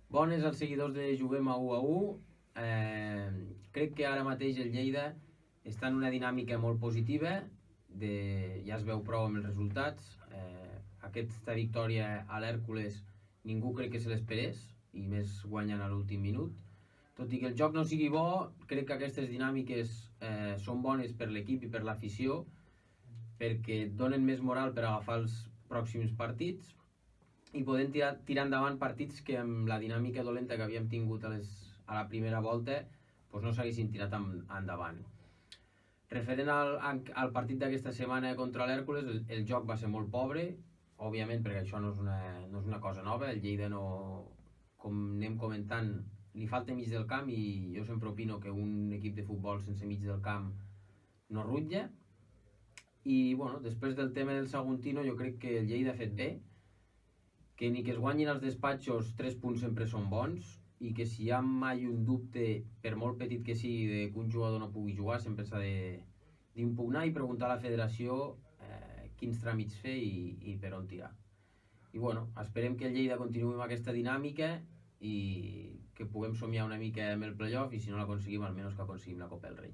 Bones als seguidors de Juguem a 1-1. Crec que ara mateix el Lleida està en una dinàmica molt positiva, ja es veu prou amb els resultats. Aquesta victòria a l'Hèrcules ningú crec que se l'esperés, i més guanyant a l'últim minut. Tot i que el joc no sigui bo, crec que aquestes dinàmiques són bones per l'equip i per l'afició, perquè et donen més moral per agafar els pròxims partits i podem tirar endavant partits que amb la dinàmica dolenta que havíem tingut a la primera volta doncs no s'haguessin tirat endavant. Referent al partit d'aquesta setmana contra l'Hèrcules, el joc va ser molt pobre, òbviament perquè això no és una cosa nova. El Lleida, com anem comentant, li falta mig del camp, i jo sempre opino que un equip de futbol sense mig del camp no rutlla. I bueno, després del tema del Saguntino, jo crec que el Lleida ha fet bé, que ni que es guanyin els despatxos 3 punts sempre són bons, i que si hi ha mai un dubte, per molt petit que sigui, de que un jugador no pugui jugar, sempre s'ha d'impugnar i preguntar a la federació quins tràmits fer i per on tirar. I bueno, esperem que el Lleida continuï amb aquesta dinàmica i que puguem somiar una mica amb el playoff, i si no l'aconseguim, almenys que aconseguim la Copa del Rei.